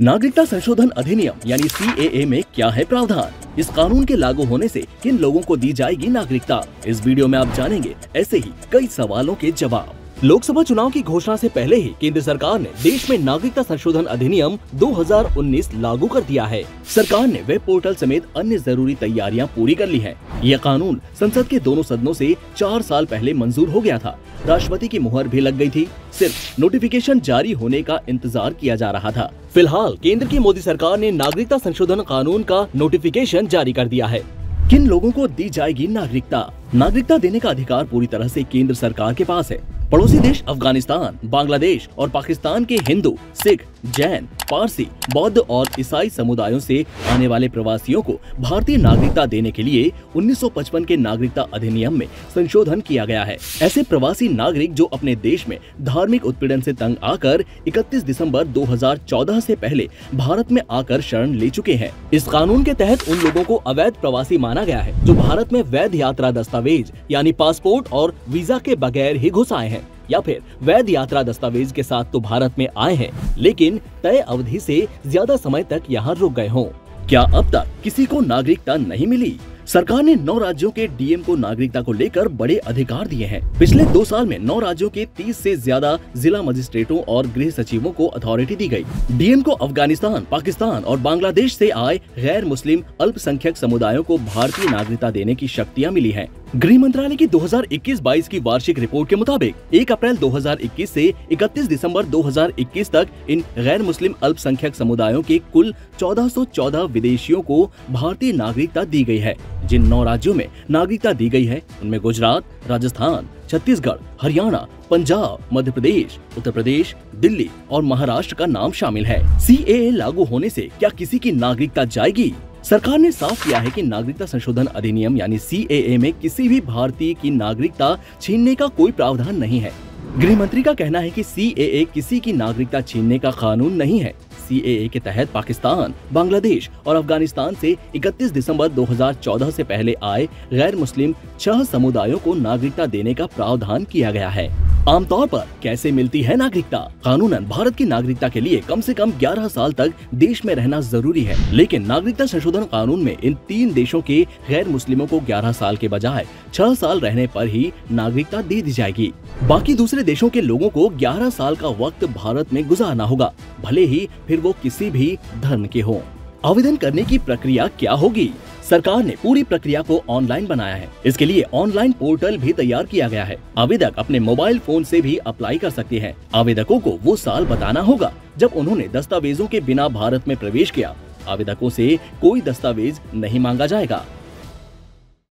नागरिकता संशोधन अधिनियम यानी CAA में क्या है प्रावधान? इस कानून के लागू होने से किन लोगों को दी जाएगी नागरिकता? इस वीडियो में आप जानेंगे ऐसे ही कई सवालों के जवाब। लोकसभा चुनाव की घोषणा से पहले ही केंद्र सरकार ने देश में नागरिकता संशोधन अधिनियम 2019 लागू कर दिया है। सरकार ने वेब पोर्टल समेत अन्य जरूरी तैयारियां पूरी कर ली हैं। यह कानून संसद के दोनों सदनों से 4 साल पहले मंजूर हो गया था। राष्ट्रपति की मुहर भी लग गई थी। सिर्फ नोटिफिकेशन जारी होने का इंतजार किया जा रहा था। फिलहाल केंद्र की मोदी सरकार ने नागरिकता संशोधन कानून का नोटिफिकेशन जारी कर दिया है। किन लोगों को दी जाएगी नागरिकता? नागरिकता देने का अधिकार पूरी तरह से केंद्र सरकार के पास है। पड़ोसी देश अफगानिस्तान, बांग्लादेश और पाकिस्तान के हिंदू, सिख, जैन, पारसी, बौद्ध और ईसाई समुदायों से आने वाले प्रवासियों को भारतीय नागरिकता देने के लिए 1955 के नागरिकता अधिनियम में संशोधन किया गया है। ऐसे प्रवासी नागरिक जो अपने देश में धार्मिक उत्पीड़न से तंग आकर 31 दिसंबर 2014 से पहले भारत में आकर शरण ले चुके हैं। इस कानून के तहत उन लोगों को अवैध प्रवासी माना गया है जो भारत में वैध यात्रा दस्तावेज यानी पासपोर्ट और वीजा के बगैर ही घुस आए हैं, या फिर वैध यात्रा दस्तावेज के साथ तो भारत में आए हैं लेकिन तय अवधि से ज्यादा समय तक यहाँ रुक गए हों। क्या अब तक किसी को नागरिकता नहीं मिली? सरकार ने 9 राज्यों के डीएम को नागरिकता को लेकर बड़े अधिकार दिए हैं। पिछले 2 साल में 9 राज्यों के 30 से ज्यादा जिला मजिस्ट्रेटों और गृह सचिवों को अथॉरिटी दी गई। डीएम को अफगानिस्तान, पाकिस्तान और बांग्लादेश से आए गैर मुस्लिम अल्पसंख्यक समुदायों को भारतीय नागरिकता देने की शक्तियां मिली हैं। गृह मंत्रालय की 2021-22 की वार्षिक रिपोर्ट के मुताबिक 1 अप्रैल 2021 से 31 दिसंबर 2021 तक इन गैर मुस्लिम अल्पसंख्यक समुदायों के कुल 1414 विदेशियों को भारतीय नागरिकता दी गई है। जिन 9 राज्यों में नागरिकता दी गई है उनमें गुजरात, राजस्थान, छत्तीसगढ़, हरियाणा, पंजाब, मध्य प्रदेश, उत्तर प्रदेश, दिल्ली और महाराष्ट्र का नाम शामिल है। CAA लागू होने से क्या किसी की नागरिकता जाएगी? सरकार ने साफ किया है कि नागरिकता संशोधन अधिनियम यानी CAA में किसी भी भारतीय की नागरिकता छीनने का कोई प्रावधान नहीं है। गृह मंत्री का कहना है कि CAA किसी की नागरिकता छीनने का कानून नहीं है। CAA के तहत पाकिस्तान, बांग्लादेश और अफगानिस्तान से 31 दिसंबर 2014 से पहले आए गैर मुस्लिम 6 समुदायों को नागरिकता देने का प्रावधान किया गया है। आमतौर पर कैसे मिलती है नागरिकता? कानूनन भारत की नागरिकता के लिए कम से कम 11 साल तक देश में रहना जरूरी है, लेकिन नागरिकता संशोधन कानून में इन 3 देशों के गैर मुस्लिमों को 11 साल के बजाय 6 साल रहने पर ही नागरिकता दे दी जाएगी। बाकी दूसरे देशों के लोगों को 11 साल का वक्त भारत में गुजारना होगा, भले ही फिर वो किसी भी धर्म के हों। आवेदन करने की प्रक्रिया क्या होगी? सरकार ने पूरी प्रक्रिया को ऑनलाइन बनाया है। इसके लिए ऑनलाइन पोर्टल भी तैयार किया गया है। आवेदक अपने मोबाइल फोन से भी अप्लाई कर सकते हैं। आवेदकों को वो साल बताना होगा जब उन्होंने दस्तावेजों के बिना भारत में प्रवेश किया। आवेदकों से कोई दस्तावेज नहीं मांगा जाएगा।